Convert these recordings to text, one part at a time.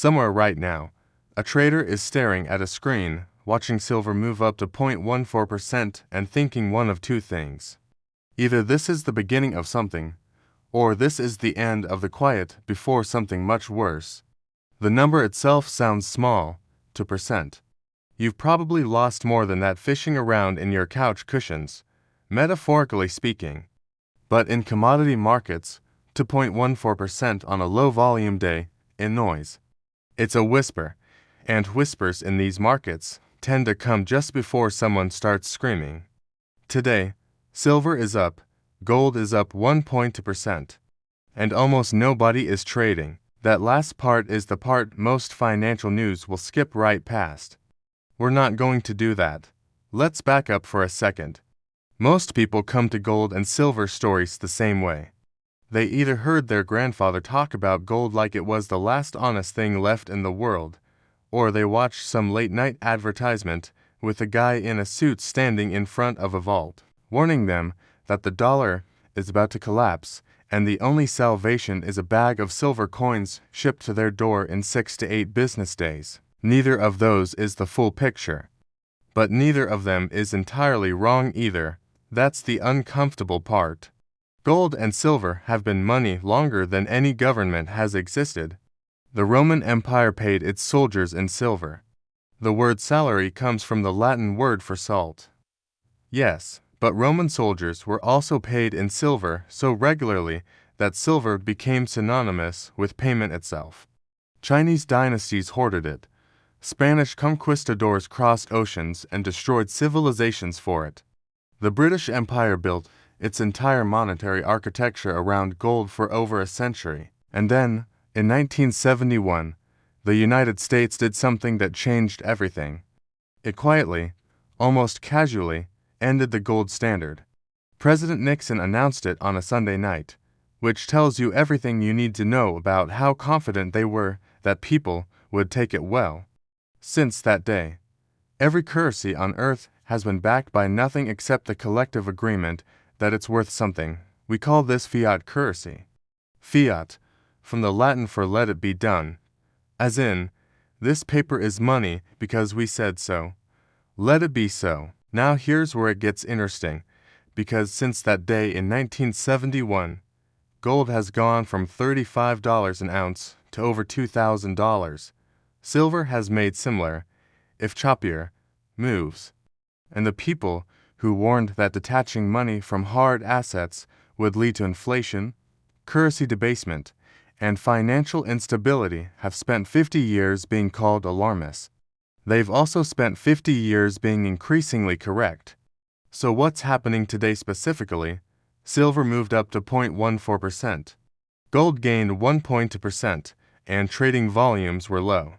Somewhere right now, a trader is staring at a screen, watching silver move up to 0.14% and thinking one of two things. Either this is the beginning of something, or this is the end of the quiet before something much worse. The number itself sounds small, 2%. You've probably lost more than that fishing around in your couch cushions, metaphorically speaking. But in commodity markets, 2.14% on a low-volume day, in noise. It's a whisper, and whispers in these markets tend to come just before someone starts screaming. Today, silver is up, gold is up 1.2%. And almost nobody is trading. That last part is the part most financial news will skip right past. We're not going to do that. Let's back up for a second. Most people come to gold and silver stories the same way. They either heard their grandfather talk about gold like it was the last honest thing left in the world, or they watched some late-night advertisement with a guy in a suit standing in front of a vault, warning them that the dollar is about to collapse and the only salvation is a bag of silver coins shipped to their door in 6 to 8 business days. Neither of those is the full picture. But neither of them is entirely wrong either. That's the uncomfortable part. Gold and silver have been money longer than any government has existed. The Roman Empire paid its soldiers in silver. The word salary comes from the Latin word for salt. Yes, but Roman soldiers were also paid in silver so regularly that silver became synonymous with payment itself. Chinese dynasties hoarded it. Spanish conquistadors crossed oceans and destroyed civilizations for it. The British Empire built its entire monetary architecture around gold for over a century. And then, in 1971, the United States did something that changed everything. It quietly, almost casually, ended the gold standard. President Nixon announced it on a Sunday night, which tells you everything you need to know about how confident they were that people would take it well. Since that day, every currency on earth has been backed by nothing except the collective agreement that it's worth something. We call this fiat currency. Fiat, from the Latin for let it be done, as in, this paper is money because we said so. Let it be so. Now here's where it gets interesting, because since that day in 1971, gold has gone from $35 an ounce to over $2,000. Silver has made similar, if choppier, moves. And the people who warned that detaching money from hard assets would lead to inflation, currency debasement, and financial instability have spent 50 years being called alarmists. They've also spent 50 years being increasingly correct. So what's happening today specifically? Silver moved up to 0.14%. Gold gained 1.2%, and trading volumes were low.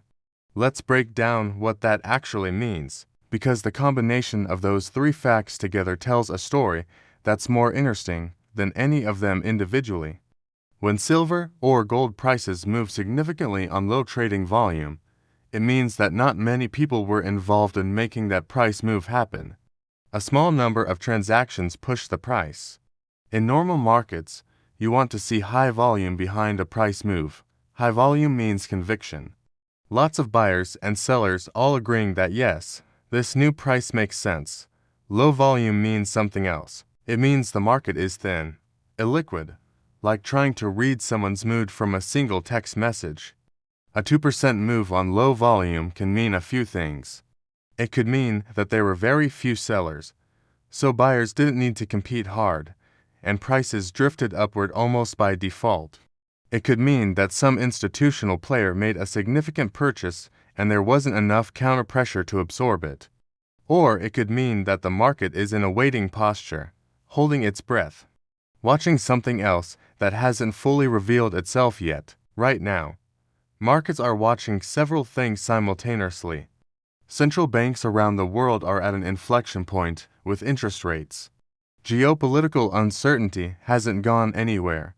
Let's break down what that actually means, because the combination of those three facts together tells a story that's more interesting than any of them individually. When silver or gold prices move significantly on low trading volume, it means that not many people were involved in making that price move happen. A small number of transactions push the price. In normal markets, you want to see high volume behind a price move. High volume means conviction. Lots of buyers and sellers all agreeing that yes, this new price makes sense. Low volume means something else. It means the market is thin, illiquid, like trying to read someone's mood from a single text message. A 2% move on low volume can mean a few things. It could mean that there were very few sellers, so buyers didn't need to compete hard, and prices drifted upward almost by default. It could mean that some institutional player made a significant purchase and there wasn't enough counter-pressure to absorb it. Or it could mean that the market is in a waiting posture, holding its breath, watching something else that hasn't fully revealed itself yet. Right now, markets are watching several things simultaneously. Central banks around the world are at an inflection point with interest rates. Geopolitical uncertainty hasn't gone anywhere.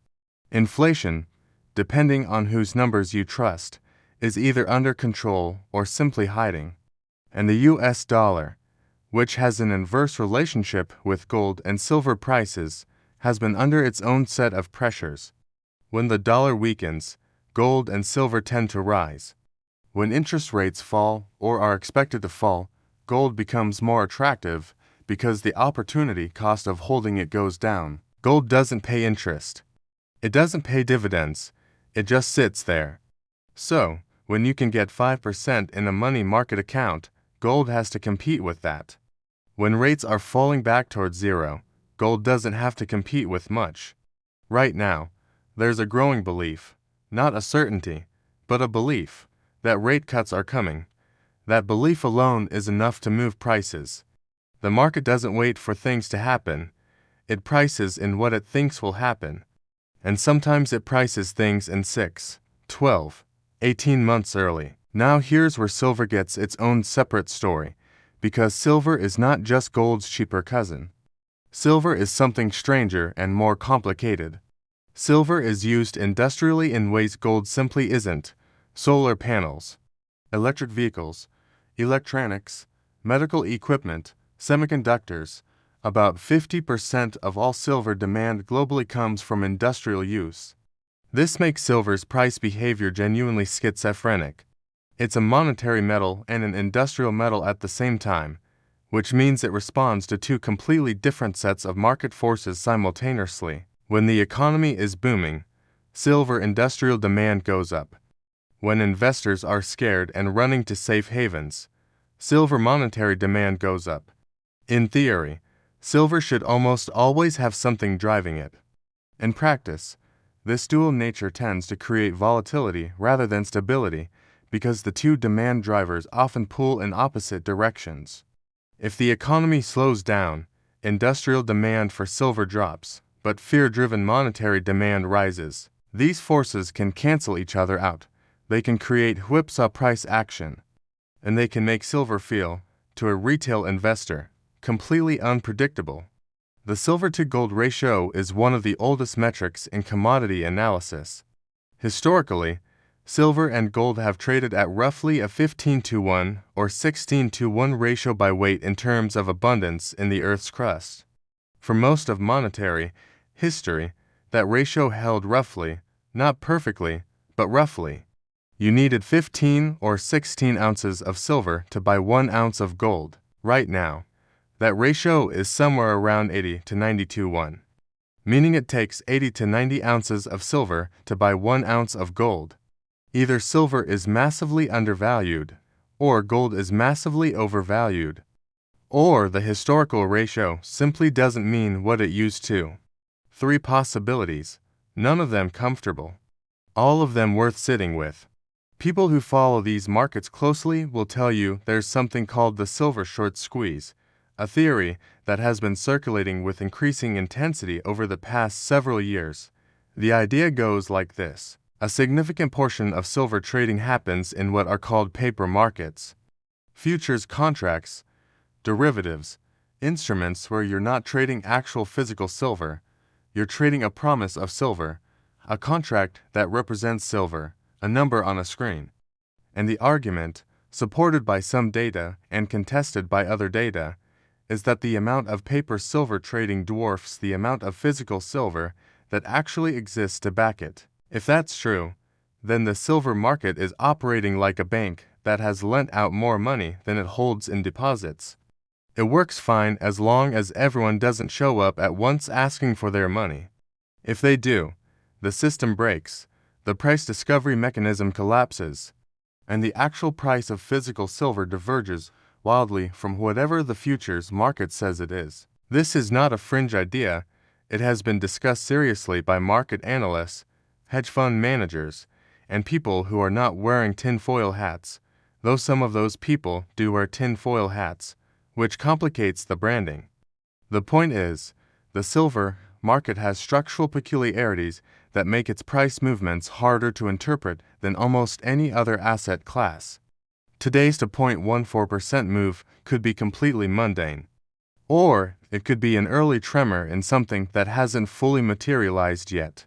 Inflation, depending on whose numbers you trust, is either under control or simply hiding. And the US dollar, which has an inverse relationship with gold and silver prices, has been under its own set of pressures. When the dollar weakens, gold and silver tend to rise. When interest rates fall or are expected to fall, gold becomes more attractive because the opportunity cost of holding it goes down. Gold doesn't pay interest. It doesn't pay dividends. It just sits there. So, when you can get 5% in a money market account, gold has to compete with that. When rates are falling back towards zero, gold doesn't have to compete with much. Right now, there's a growing belief, not a certainty, but a belief, that rate cuts are coming. That belief alone is enough to move prices. The market doesn't wait for things to happen. It prices in what it thinks will happen. And sometimes it prices things in 6, 12, 18 months early. Now here's where silver gets its own separate story, because silver is not just gold's cheaper cousin. Silver is something stranger and more complicated. Silver is used industrially in ways gold simply isn't. Solar panels, electric vehicles, electronics, medical equipment, semiconductors. About 50% of all silver demand globally comes from industrial use. This makes silver's price behavior genuinely schizophrenic. It's a monetary metal and an industrial metal at the same time, which means it responds to two completely different sets of market forces simultaneously. When the economy is booming, silver industrial demand goes up. When investors are scared and running to safe havens, silver monetary demand goes up. In theory, silver should almost always have something driving it. In practice, this dual nature tends to create volatility rather than stability because the two demand drivers often pull in opposite directions. If the economy slows down, industrial demand for silver drops, but fear-driven monetary demand rises. These forces can cancel each other out. They can create whipsaw price action, and they can make silver feel, to a retail investor, completely unpredictable. The silver-to-gold ratio is one of the oldest metrics in commodity analysis. Historically, silver and gold have traded at roughly a 15-to-1 or 16-to-1 ratio by weight in terms of abundance in the Earth's crust. For most of monetary history, that ratio held roughly, not perfectly, but roughly. You needed 15 or 16 ounces of silver to buy 1 ounce of gold. Right now, that ratio is somewhere around 80 to 90-to-1, meaning it takes 80 to 90 ounces of silver to buy 1 ounce of gold. Either silver is massively undervalued, or gold is massively overvalued, or the historical ratio simply doesn't mean what it used to. 3 possibilities, none of them comfortable, all of them worth sitting with. People who follow these markets closely will tell you there's something called the silver short squeeze, a theory that has been circulating with increasing intensity over the past several years. The idea goes like this. A significant portion of silver trading happens in what are called paper markets. Futures contracts, derivatives, instruments where you're not trading actual physical silver, you're trading a promise of silver, a contract that represents silver, a number on a screen. And the argument, supported by some data and contested by other data, is that the amount of paper silver trading dwarfs the amount of physical silver that actually exists to back it. If that's true, then the silver market is operating like a bank that has lent out more money than it holds in deposits. It works fine as long as everyone doesn't show up at once asking for their money. If they do, the system breaks, the price discovery mechanism collapses, and the actual price of physical silver diverges wildly from whatever the futures market says it is. This is not a fringe idea. It has been discussed seriously by market analysts, hedge fund managers, and people who are not wearing tinfoil hats, though some of those people do wear tinfoil hats, which complicates the branding. The point is, the silver market has structural peculiarities that make its price movements harder to interpret than almost any other asset class. Today's 0.14% move could be completely mundane, or it could be an early tremor in something that hasn't fully materialized yet.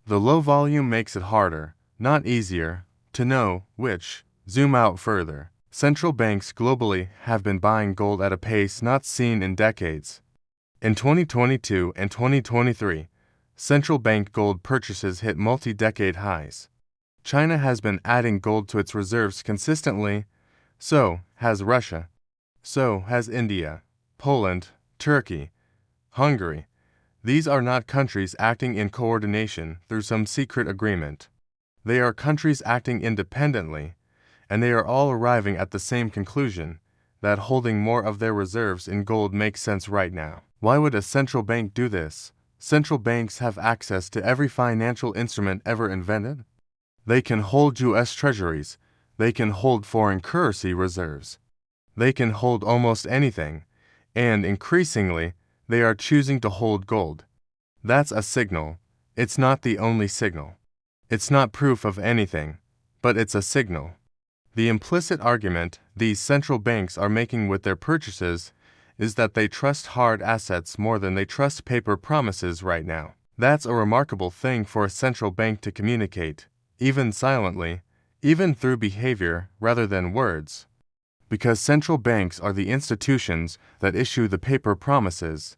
The low volume makes it harder, not easier, to know which. Zoom out further. Central banks globally have been buying gold at a pace not seen in decades. In 2022 and 2023, central bank gold purchases hit multi-decade highs. China has been adding gold to its reserves consistently. So has Russia. So has India, Poland, Turkey, Hungary. These are not countries acting in coordination through some secret agreement. They are countries acting independently, and they are all arriving at the same conclusion, that holding more of their reserves in gold makes sense right now. Why would a central bank do this? Central banks have access to every financial instrument ever invented. They can hold U.S. treasuries. They can hold foreign currency reserves. They can hold almost anything, and increasingly, they are choosing to hold gold. That's a signal. It's not the only signal. It's not proof of anything, but it's a signal. The implicit argument these central banks are making with their purchases is that they trust hard assets more than they trust paper promises right now. That's a remarkable thing for a central bank to communicate, even silently, even through behavior rather than words. Because central banks are the institutions that issue the paper promises.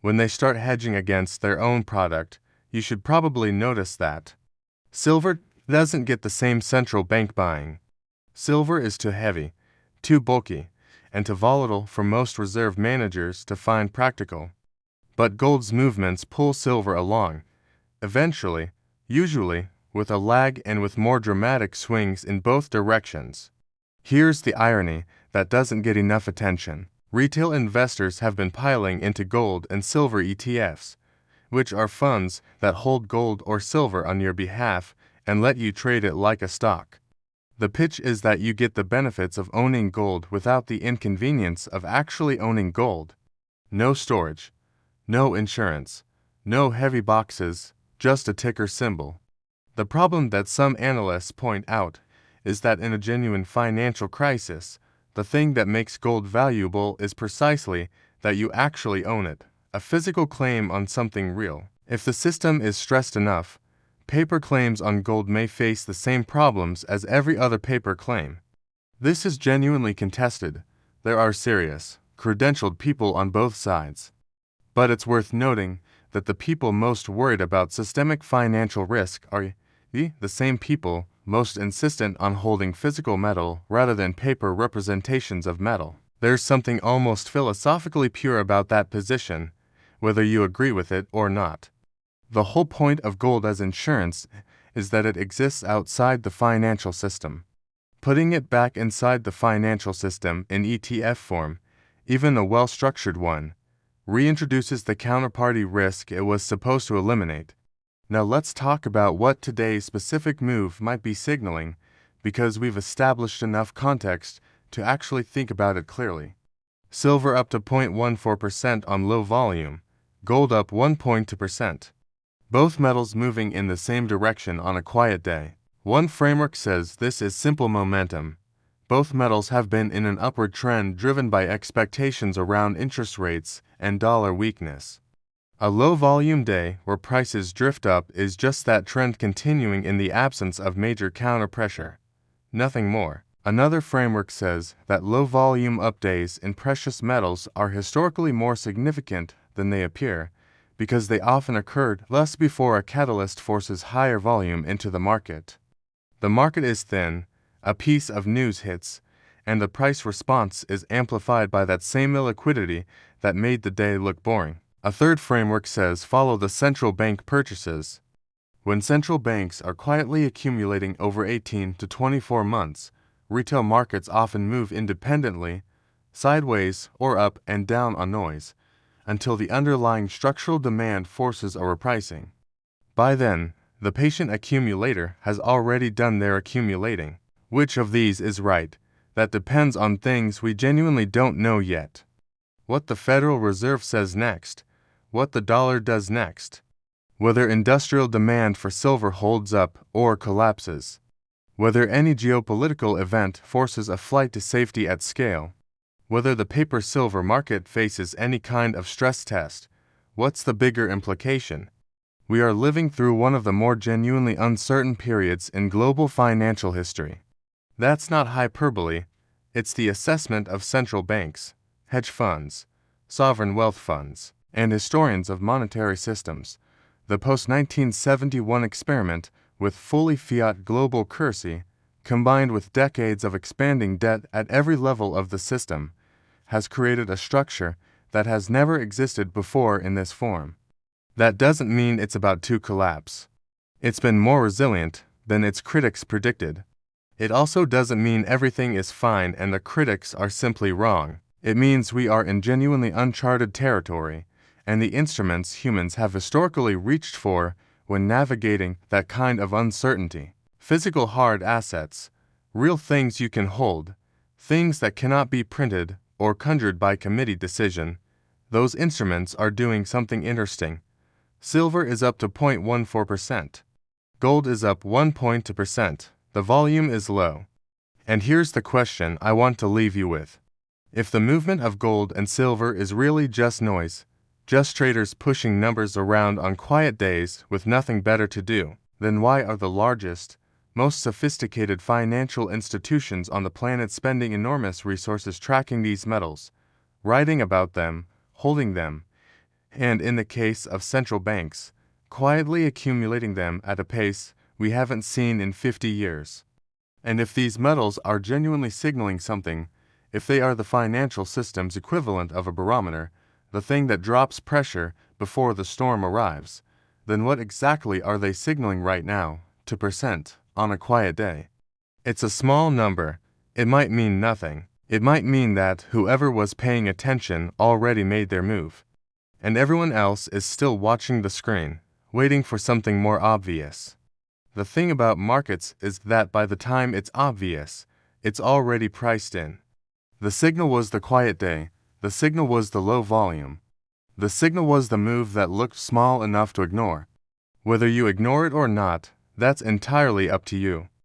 When they start hedging against their own product, you should probably notice that. Silver doesn't get the same central bank buying. Silver is too heavy, too bulky, and too volatile for most reserve managers to find practical. But gold's movements pull silver along, eventually, usually, with a lag and with more dramatic swings in both directions. Here's the irony that doesn't get enough attention. Retail investors have been piling into gold and silver ETFs, which are funds that hold gold or silver on your behalf and let you trade it like a stock. The pitch is that you get the benefits of owning gold without the inconvenience of actually owning gold. No storage, no insurance, no heavy boxes, just a ticker symbol. The problem that some analysts point out is that in a genuine financial crisis, the thing that makes gold valuable is precisely that you actually own it, a physical claim on something real. If the system is stressed enough, paper claims on gold may face the same problems as every other paper claim. This is genuinely contested. There are serious, credentialed people on both sides. But it's worth noting that the people most worried about systemic financial risk are the same people most insistent on holding physical metal rather than paper representations of metal. There's something almost philosophically pure about that position, whether you agree with it or not. The whole point of gold as insurance is that it exists outside the financial system. Putting it back inside the financial system in ETF form, even a well-structured one, reintroduces the counterparty risk it was supposed to eliminate. Now let's talk about what today's specific move might be signaling, because we've established enough context to actually think about it clearly. Silver up to 0.14% on low volume, gold up 1.2%. Both metals moving in the same direction on a quiet day. One framework says this is simple momentum. Both metals have been in an upward trend driven by expectations around interest rates and dollar weakness. A low-volume day where prices drift up is just that trend continuing in the absence of major counter-pressure. Nothing more. Another framework says that low-volume up days in precious metals are historically more significant than they appear, because they often occurred less before a catalyst forces higher volume into the market. The market is thin, a piece of news hits, and the price response is amplified by that same illiquidity that made the day look boring. A third framework says follow the central bank purchases. When central banks are quietly accumulating over 18 to 24 months, retail markets often move independently, sideways or up and down on noise, until the underlying structural demand forces a repricing. By then, the patient accumulator has already done their accumulating. Which of these is right? That depends on things we genuinely don't know yet. What the Federal Reserve says next, what the dollar does next, whether industrial demand for silver holds up or collapses, whether any geopolitical event forces a flight to safety at scale, whether the paper silver market faces any kind of stress test. What's the bigger implication? We are living through one of the more genuinely uncertain periods in global financial history. That's not hyperbole, it's the assessment of central banks, hedge funds, sovereign wealth funds, and historians of monetary systems. The post-1971 experiment with fully fiat global currency, combined with decades of expanding debt at every level of the system, has created a structure that has never existed before in this form. That doesn't mean it's about to collapse. It's been more resilient than its critics predicted. It also doesn't mean everything is fine and the critics are simply wrong. It means we are in genuinely uncharted territory, and the instruments humans have historically reached for when navigating that kind of uncertainty. Physical hard assets, real things you can hold, things that cannot be printed or conjured by committee decision, those instruments are doing something interesting. Silver is up to 0.14%. Gold is up 1.2%. The volume is low. And here's the question I want to leave you with. If the movement of gold and silver is really just noise, just traders pushing numbers around on quiet days with nothing better to do, then why are the largest, most sophisticated financial institutions on the planet spending enormous resources tracking these metals, writing about them, holding them, and in the case of central banks, quietly accumulating them at a pace we haven't seen in 50 years? And if these metals are genuinely signaling something, if they are the financial system's equivalent of a barometer, the thing that drops pressure before the storm arrives, then what exactly are they signaling right now, to percent, on a quiet day? It's a small number. It might mean nothing. It might mean that whoever was paying attention already made their move, and everyone else is still watching the screen, waiting for something more obvious. The thing about markets is that by the time it's obvious, it's already priced in. The signal was the quiet day. The signal was the low volume. The signal was the move that looked small enough to ignore. Whether you ignore it or not, that's entirely up to you.